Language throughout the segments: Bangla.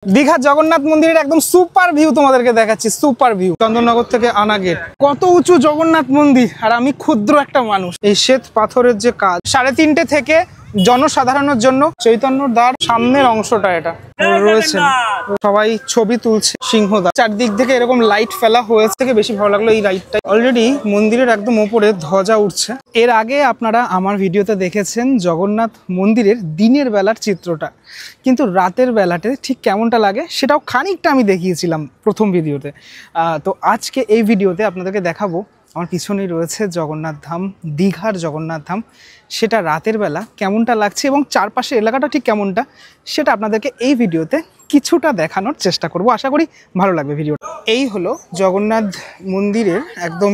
দীঘা জগন্নাথ মন্দিরের একদম সুপার ভিউ তোমাদেরকে দেখাচ্ছি। সুপার ভিউ চন্দননগর থেকে আনা গেট, কত উঁচু জগন্নাথ মন্দির, আর আমি ক্ষুদ্র একটা মানুষ। এই শ্বেত পাথরের যে কাজ, 3:30 থেকে জনসাধারণের জন্য চৈতন্যর দ্বার সামনের অংশটা এটা রয়েছে, সবাই ছবি তুলছে। সিংহদ্বার চারদিক থেকে এরকম লাইট ফেলা হয়েছে, থেকে বেশি ভালো লাগলো এই লাইটটা। অলরেডি মন্দিরের একদম উপরে ধ্বজা উঠছে। এর আগে আপনারা আমার ভিডিওতে দেখেছেন জগন্নাথ মন্দিরের দিনের বেলার চিত্রটা, কিন্তু রাতের বেলাতে ঠিক কেমনটা লাগে সেটাও খানিকটা আমি দেখিয়েছিলাম প্রথম ভিডিওতে। তো আজকে এই ভিডিওতে আপনাদেরকে দেখাবো আমার পিছনেই রয়েছে জগন্নাথ ধাম, দীঘার জগন্নাথ ধাম। সেটা রাতের বেলা কেমনটা লাগছে এবং চারপাশের এলাকাটা ঠিক কেমনটা সেটা আপনাদেরকে এই ভিডিওতে কিছুটা দেখানোর চেষ্টা করব। আশা করি ভালো লাগবে ভিডিওটা। এই হলো জগন্নাথ মন্দিরের একদম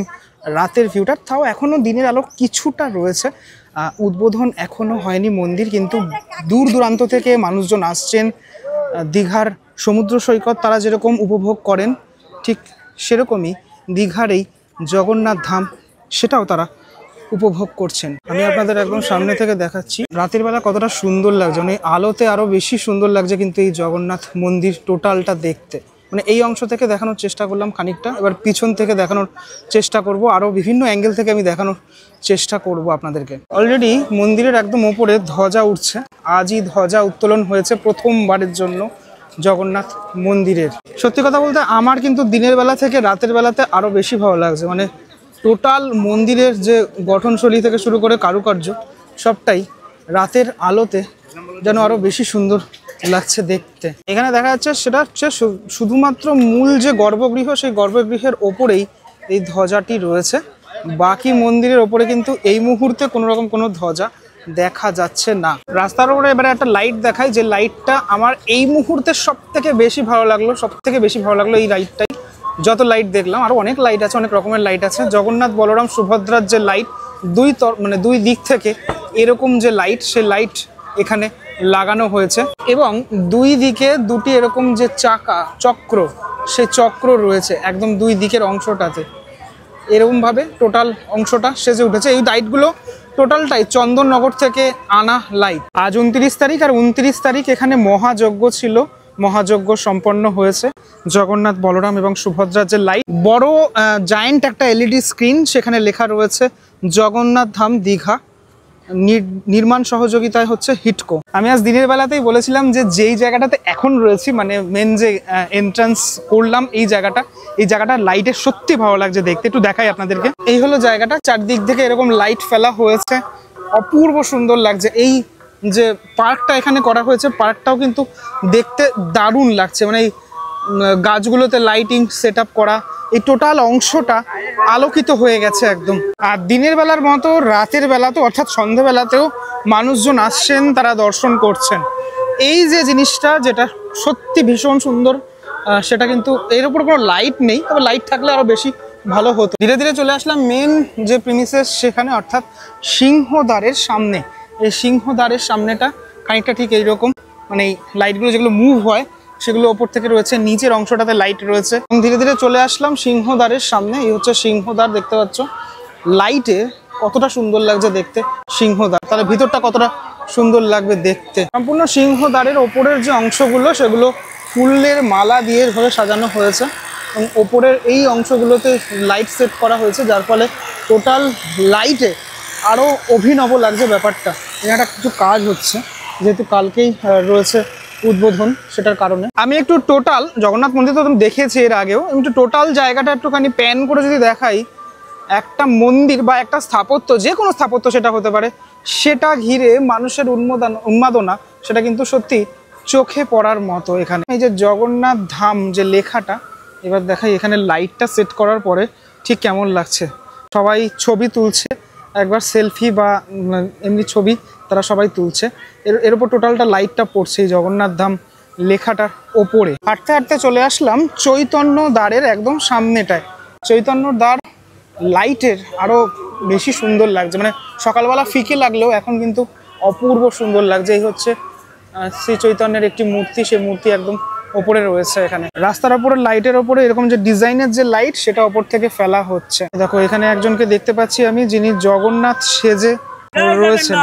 রাতের ভিউটা, তাও এখনও দিনের আলো কিছুটা রয়েছে। উদ্বোধন এখনও হয়নি মন্দির, কিন্তু দূর দূরান্ত থেকে মানুষজন আসছেন। দীঘার সমুদ্র সৈকত তারা যেরকম উপভোগ করেন, ঠিক সেরকমই দীঘার এই জগন্নাথ ধাম সেটাও তারা উপভোগ করছেন। আমি আপনাদের একদম সামনে থেকে দেখাচ্ছি রাতের বেলা কতটা সুন্দর লাগছে, মানে আলোতে আরও বেশি সুন্দর লাগছে কিন্তু এই জগন্নাথ মন্দির টোটালটা দেখতে। মানে এই অংশ থেকে দেখানোর চেষ্টা করলাম খানিকটা, এবার পিছন থেকে দেখানোর চেষ্টা করব, আরও বিভিন্ন অ্যাঙ্গেল থেকে আমি দেখানোর চেষ্টা করব আপনাদেরকে। অলরেডি মন্দিরের একদম ওপরে ধ্বজা উঠছে, আজই ধ্বজা উত্তোলন হয়েছে প্রথমবারের জন্য জগন্নাথ মন্দিরের। সত্যি কথা বলতে আমার কিন্তু দিনের বেলা থেকে রাতের বেলাতে আরও বেশি ভালো লাগছে। মানে টোটাল মন্দিরের যে গঠনশৈলী থেকে শুরু করে কারুকার্য সবটাই রাতের আলোতে যেন আরও বেশি সুন্দর লাগছে দেখতে। এখানে দেখা যাচ্ছে সেটা হচ্ছে শুধুমাত্র মূল যে গর্ভগৃহ, সেই গর্ভগৃহের ওপরেই এই ধ্বজাটি রয়েছে। বাকি মন্দিরের ওপরে কিন্তু এই মুহূর্তে কোনোরকম কোনো ধ্বজা দেখা যাচ্ছে না। রাস্তার উপরে এবারে একটা লাইট দেখায়, যে লাইটটা আমার এই মুহূর্তে সব থেকে বেশি ভালো লাগলো এই লাইটটাই। যত লাইট দেখলাম, আরও অনেক লাইট আছে, অনেক রকমের লাইট আছে। জগন্নাথ বলরাম সুভদ্রার যে লাইট, দুই দিক থেকে এরকম যে লাইট, সেই লাইট এখানে লাগানো হয়েছে এবং দুই দিকে দুটি এরকম যে চক্র, সেই চক্র রয়েছে একদম দুই দিকের অংশটাতে। এরকমভাবে টোটাল অংশটা সেজে উঠেছে। এই লাইটগুলো টোটালটাই চন্দননগর থেকে আনা লাইট। আজ 29 তারিখ, আর 29 তারিখ এখানে মহাযজ্ঞ ছিল, মহাযজ্ঞ সম্পন্ন হয়েছে। জগন্নাথ বলরাম এবং সুভদ্রার যে লাইট, বড় জায়েন্ট একটা এলইডি স্ক্রিন, সেখানে লেখা রয়েছে জগন্নাথ ধাম দীঘা, নির্মাণ সহযোগিতায় হচ্ছে হিটকো। আমি আজ দিনের বেলাতেই বলেছিলাম যে যেই জায়গাটাতে এখন রয়েছি, মানে মেন যে এন্ট্রান্স করলাম এই জায়গাটা লাইটের সত্যি ভালো লাগছে দেখতে। একটু দেখাই আপনাদেরকে। এই হলো জায়গাটা, চারদিক থেকে এরকম লাইট ফেলা হয়েছে, অপূর্ব সুন্দর লাগছে। এই যে পার্কটা এখানে করা হয়েছে, পার্কটাও কিন্তু দেখতে দারুণ লাগছে। মানে এই গাছগুলোতে লাইটিং সেট আপ করা, এই টোটাল অংশটা আলোকিত হয়ে গেছে একদম। আর দিনের বেলার মতো রাতের বেলাতেও, অর্থাৎ সন্ধ্যাবেলাতেও মানুষজন আসছেন, তারা দর্শন করছেন। এই যে জিনিসটা যেটা সত্যি ভীষণ সুন্দর, সেটা কিন্তু এর উপর কোনো লাইট নেই, তবে লাইট থাকলে আরও বেশি ভালো হতো। ধীরে ধীরে চলে আসলাম মেন যে প্রিমিসেস সেখানে, অর্থাৎ সিংহদ্বারের সামনে। এই সিংহদ্বারের সামনেটা খানিকটা ঠিক এইরকম, মানে এই লাইটগুলো যেগুলো মুভ হয় সেগুলো ওপর থেকে রয়েছে, নিচের অংশটাতে লাইট রয়েছে। ধীরে ধীরে চলে আসলাম সিংহদ্বারের সামনে। এই হচ্ছে সিংহদ্বার, দেখতে পাচ্ছ লাইটে কতটা সুন্দর লাগছে দেখতে সিংহদ্বার, তাহলে ভিতরটা কতটা সুন্দর লাগবে দেখতে। সম্পূর্ণ সিংহদ্বারের ওপরের যে অংশগুলো সেগুলো ফুলের মালা দিয়ে ধরে সাজানো হয়েছে এবং ওপরের এই অংশগুলোতে লাইট সেট করা হয়েছে, যার ফলে টোটাল লাইটে আরও অভিনব লাগছে ব্যাপারটা। এখানে কিছু কাজ হচ্ছে, যেহেতু কালকেই রয়েছে উদ্বোধন, সেটার কারণে। আমি একটু টোটাল জগন্নাথ মন্দির তো তুমি দেখেছি এর আগেও, একটু টোটাল জায়গাটা একটুখানি প্যান করে যদি দেখাই, একটা মন্দির বা একটা স্থাপত্য, যে কোনো স্থাপত্য সেটা হতে পারে, সেটা ঘিরে মানুষের উন্মাদনা সেটা কিন্তু সত্যি চোখে পড়ার মতো। এখানে এই যে জগন্নাথ ধাম যে লেখাটা, এবার দেখাই এখানে লাইটটা সেট করার পরে ঠিক কেমন লাগছে। সবাই ছবি তুলছে, একবার সেলফি বা এমনি ছবি তারা সবাই তুলছে। এর উপর টোটালটা লাইটটা পড়ছে এই জগন্নাথ ধাম লেখাটার ওপরে। হাঁটতে হাঁটতে চলে আসলাম চৈতন্য দ্বারের একদম সামনেটায়। চৈতন্য দ্বার লাইটের আরও বেশি সুন্দর লাগছে, মানে সকালবেলা ফিকে লাগলেও এখন কিন্তু অপূর্ব সুন্দর লাগছে। এই হচ্ছে শ্রী চৈতন্যের একটি মূর্তি, সেই মূর্তি একদম ওপরে রয়েছে। এখানে রাস্তার ওপরে লাইটের ওপরে এরকম যে ডিজাইনের যে লাইট, সেটা ওপর থেকে ফেলা হচ্ছে। দেখো এখানে একজনকে দেখতে পাচ্ছি আমি, যিনি জগন্নাথ সেজে রয়েছেন।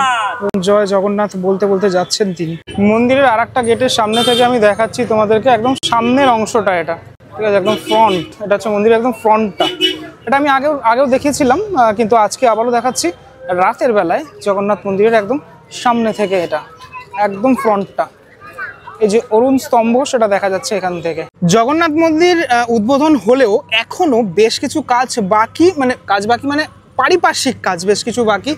জয় জগন্নাথ বলতে বলতে যাচ্ছেন তিনি। মন্দিরের আরেকটা গেটের সামনে থেকে আমি দেখাচ্ছি তোমাদেরকে একদম সামনের অংশটা, এটা ঠিক আছে, একদম ফ্রন্ট। এটা হচ্ছে মন্দিরের একদম ফ্রন্টটা। এটা আমি আগেও দেখিয়েছিলাম, কিন্তু আজকে আবারও দেখাচ্ছি রাতের বেলায় জগন্নাথ মন্দিরের একদম সামনে থেকে। এটা একদম ফ্রন্টটা, এই যে অরুণ স্তম্ভ সেটা দেখা যাচ্ছে এখান থেকে। জগন্নাথ মন্দির উদ্বোধন হলেও এখনো বেশ কিছু কাজ বাকি, মানে পারিপার্শ্বিক কাজ বেশ কিছু বাকি,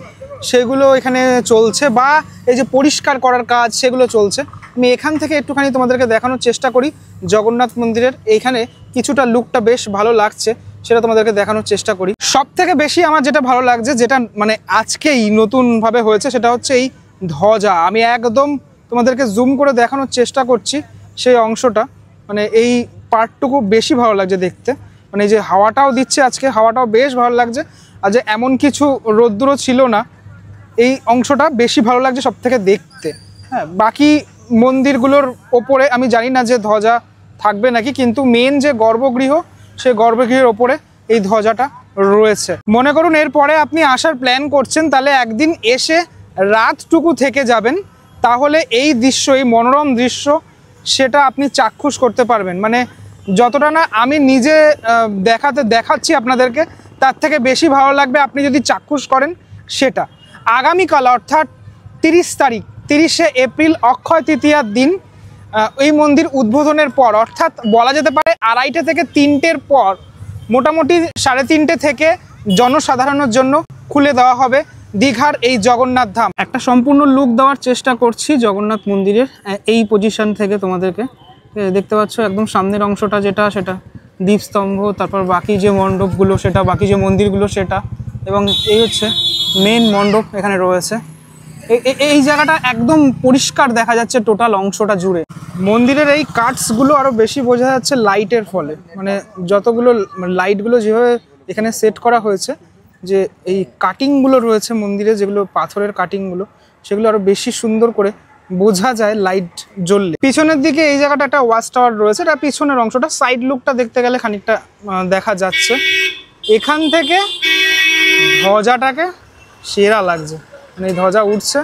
সেগুলো এখানে চলছে, বা এই যে পরিষ্কার করার কাজ সেগুলো চলছে। আমি এখান থেকে একটুখানি তোমাদেরকে দেখানোর চেষ্টা করি জগন্নাথ মন্দিরের। এইখানে কিছুটা লুকটা বেশ ভালো লাগছে, সেটা তোমাদেরকে দেখানোর চেষ্টা করি। সব থেকে বেশি আমার যেটা ভালো লাগছে, যেটা মানে আজকেই নতুনভাবে হয়েছে, সেটা হচ্ছে এই ধ্বজা। আমি একদম তোমাদেরকে জুম করে দেখানোর চেষ্টা করছি সেই অংশটা, মানে এই পার্টটুকু বেশি ভালো লাগছে দেখতে। মানে এই যে হাওয়াটাও দিচ্ছে আজকে, হাওয়াটাও বেশ ভালো লাগছে, আর যে এমন কিছু রোদ্দুরও ছিল না, এই অংশটা বেশি ভালো লাগছে সব থেকে দেখতে। হ্যাঁ, বাকি মন্দিরগুলোর ওপরে আমি জানি না যে ধ্বজা থাকবে নাকি, কিন্তু মেন যে গর্ভগৃহ, সেই গর্ভগৃহের ওপরে এই ধ্বজাটা রয়েছে। মনে করুন এরপরে আপনি আসার প্ল্যান করছেন, তাহলে একদিন এসে রাতটুকু থেকে যাবেন, তাহলে এই দৃশ্য, এই মনোরম দৃশ্য, সেটা আপনি চাক্ষুষ করতে পারবেন। মানে যতটা না আমি নিজে দেখাচ্ছি আপনাদেরকে, তার থেকে বেশি ভালো লাগবে আপনি যদি চাক্ষুষ করেন সেটা। আগামীকাল অর্থাৎ 30শে এপ্রিল অক্ষয় তৃতীয়ার দিন এই মন্দির উদ্বোধনের পর, অর্থাৎ বলা যেতে পারে 2:30 থেকে 3টের পর, মোটামুটি 3:30 থেকে জনসাধারণের জন্য খুলে দেওয়া হবে দীঘার এই জগন্নাথ ধাম। একটা সম্পূর্ণ লুক দেওয়ার চেষ্টা করছি জগন্নাথ মন্দিরের এই পজিশন থেকে তোমাদেরকে। দেখতে পাচ্ছ একদম সামনের অংশটা যেটা, সেটা দীপস্তম্ভ, তারপর বাকি যে মণ্ডপগুলো সেটা, বাকি যে মন্দিরগুলো সেটা, এবং এই হচ্ছে মেন মণ্ডপ এখানে রয়েছে। এই জায়গাটা একদম পরিষ্কার দেখা যাচ্ছে টোটাল অংশটা জুড়ে। মন্দিরের এই কাটসগুলো আরও বেশি বোঝা যাচ্ছে লাইটের ফলে, মানে যতগুলো লাইটগুলো যেভাবে এখানে সেট করা হয়েছে, যে এই কাটিংগুলো রয়েছে মন্দিরে, যেগুলো পাথরের কাটিংগুলো, সেগুলো আরও বেশি সুন্দর করে বোঝা যায় লাইট জ্বললে। পিছনের দিকে এই জায়গাটা একটা ওয়াচ টাওয়ার রয়েছে, এটা পিছনের অংশটা। সাইড লুকটা দেখতে গেলে খানিকটা দেখা যাচ্ছে। এখান থেকে ধ্বজাটাকে সেরা লাগছে, মানে এই ধ্বজা উঠছে,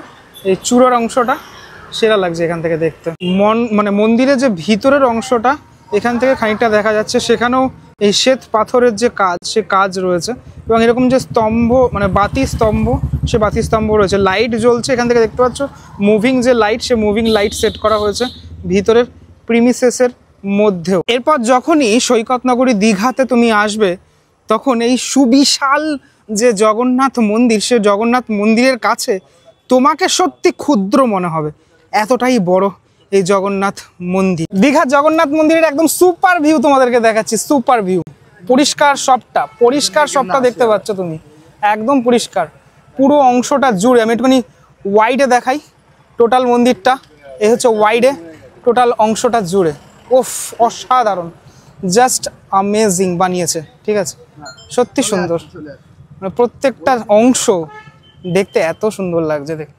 এই চূড়ার অংশটা সেরা লাগছে এখান থেকে দেখতে। মানে মন্দিরের যে ভিতরের অংশটা এখান থেকে খানিকটা দেখা যাচ্ছে, সেখানেও এই শ্বেত পাথরের যে কাজ, সে কাজ রয়েছে, এবং এরকম যে স্তম্ভ, মানে বাতি স্তম্ভ, সে বাতি স্তম্ভ রয়েছে। লাইট জ্বলছে এখান থেকে দেখতে পাচ্ছ, মুভিং যে লাইট, সে মুভিং লাইট সেট করা হয়েছে ভিতরের প্রিমিসেসের মধ্যেও। এরপর যখনই সৈকত নগরী দীঘাতে তুমি আসবে, তখন এই সুবিশাল যে জগন্নাথ মন্দির, সে জগন্নাথ মন্দিরের কাছে তোমাকে সত্যি ক্ষুদ্র মনে হবে, এতটাই বড় এই জগন্নাথ মন্দির। দীঘার জগন্নাথ মন্দিরের একদম সুপার ভিউ তোমাদেরকে দেখাচ্ছি, সুপার ভিউ। পরিষ্কার সবটা দেখতে পাচ্ছ তুমি, একদম পরিষ্কার পুরো অংশটা জুড়ে। আমি একটুখানি ওয়াইডে দেখাই টোটাল মন্দিরটা, এই হচ্ছে ওয়াইডে টোটাল অংশটা জুড়ে। ওফ, অসাধারণ, জাস্ট অ্যামেজিং বানিয়েছে, ঠিক আছে, সত্যি সুন্দর। মানে প্রত্যেকটা অংশ দেখতে এত সুন্দর লাগছে। দেখ,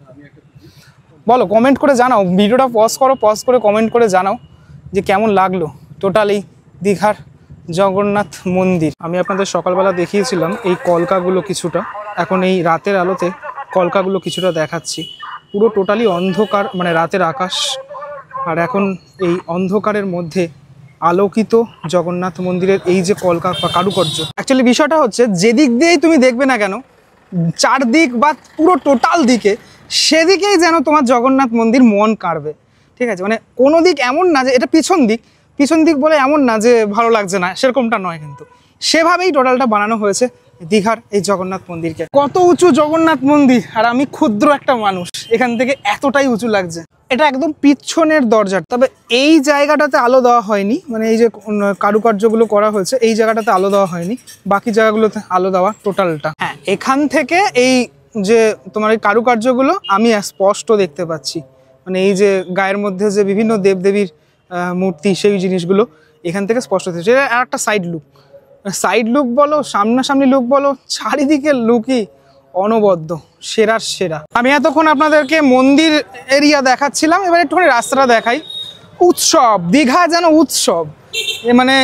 বলো, কমেন্ট করে জানাও, ভিডিওটা পজ করে কমেন্ট করে জানাও যে কেমন লাগলো টোটাল এই দীঘার জগন্নাথ মন্দির। আমি আপনাদের সকালবেলা দেখিয়েছিলাম এই কলকাগুলো কিছুটা, এখন এই রাতের আলোতে কলকাগুলো কিছুটা দেখাচ্ছি। পুরো টোটালি অন্ধকার, মানে রাতের আকাশ, আর এখন এই অন্ধকারের মধ্যে আলোকিত জগন্নাথ মন্দিরের এই যে কলকা বা কারুকার্য। অ্যাকচুয়ালি বিষয়টা হচ্ছে, যেদিক দিয়েই তুমি দেখবে না কেন, চারদিক বা পুরো টোটাল দিকে, সেদিকেই যেন তোমার জগন্নাথ মন্দির মন কাড়বে, ঠিক আছে। মানে কোনো দিক এমন না যে এটা পিছন দিক বলে এমন না যে ভালো লাগছে না, সেরকমটা নয়, কিন্তু সেভাবেই টোটালটা বানানো হয়েছে দীঘার এই জগন্নাথ মন্দিরকে। কত উঁচু জগন্নাথ মন্দির, আর আমি ক্ষুদ্র একটা মানুষ, এখান থেকে এতটাই উঁচু লাগছে। এটা একদম পিছনের দরজা, তবে এই জায়গাটাতে আলো দেওয়া হয়নি, মানে এই যে কারুকার্যগুলো করা হয়েছে এই জায়গাটাতে আলো দেওয়া হয়নি, বাকি জায়গাগুলোতে আলো দেওয়া টোটালটা। হ্যাঁ, এখান থেকে এই যে তোমার এই কারুকার্যগুলো আমি স্পষ্ট দেখতে পাচ্ছি, মানে এই যে গায়ের মধ্যে যে বিভিন্ন দেবদেবীর মূর্তি, সেই জিনিসগুলো এখান থেকে স্পষ্ট দেখছি। এটা আর একটা সাইড লুক বলো, সামনাসামনি লুক বলো, চারিদিকে লুকই অনবদ্য, সেরার সেরা। আমি এতক্ষণ আপনাদেরকে মন্দির এরিয়া দেখাচ্ছিলাম, এবার একটুখানি রাস্তাটা দেখাই। উৎসব, দীঘা যেন উৎসব, মানে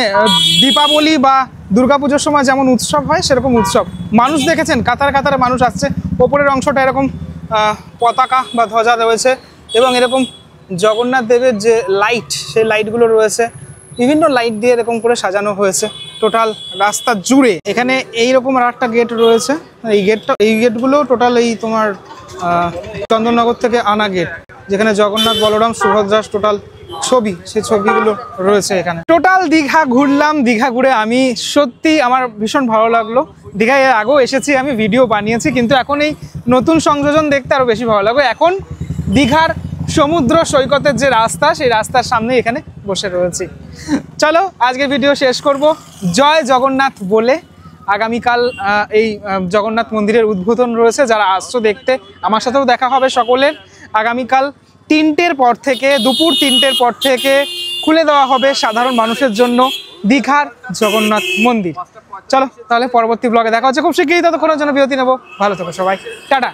দীপাবলি বা দুর্গাপুজোর সময় যেমন উৎসব হয়, সেরকম উৎসব। মানুষ দেখেছেন, কাতার মানুষ আসছে, ওপরের অংশটা এরকম পতাকা বা ধ্বজা রয়েছে এবং এরকম জগন্নাথ দেবের যে লাইট, সেই লাইটগুলো রয়েছে, বিভিন্ন লাইট দিয়ে এরকম করে সাজানো হয়েছে টোটাল রাস্তা জুড়ে। এখানে এইরকম আর একটা গেট রয়েছে, এই গেটগুলো টোটাল এই তোমার চন্দননগর থেকে আনা গেট, যেখানে জগন্নাথ, বলরাম, সুভদ্রার টোটাল ছবি, সেই ছবিগুলো রয়েছে এখানে। টোটাল দীঘা ঘুরলাম। দীঘা ঘুরে আমি সত্যি আমার ভীষণ ভালো লাগলো। দীঘায় এর আগেও এসেছি, আমি ভিডিও বানিয়েছি, কিন্তু এখন এই নতুন সংযোজন দেখতে আরও বেশি ভালো লাগলো। এখন দীঘার সমুদ্র সৈকতের যে রাস্তা, সেই রাস্তার সামনে এখানে বসে রয়েছি। চলো আজকে ভিডিও শেষ করব জয় জগন্নাথ বলে। আগামীকাল এই জগন্নাথ মন্দিরের উদ্বোধন রয়েছে, যারা আসছো দেখতে আমার সাথেও দেখা হবে সকলের। আগামীকাল 3টের পর থেকে, দুপুর 3টের পর থেকে খুলে দেওয়া হবে সাধারণ মানুষের জন্য দীঘার জগন্নাথ মন্দির। চলো তাহলে পরবর্তী ব্লগে দেখা হচ্ছে খুব শীঘ্রই। ততক্ষণের জন্য বিরতি নেবো। ভালো থেকো সবাই, টাটা।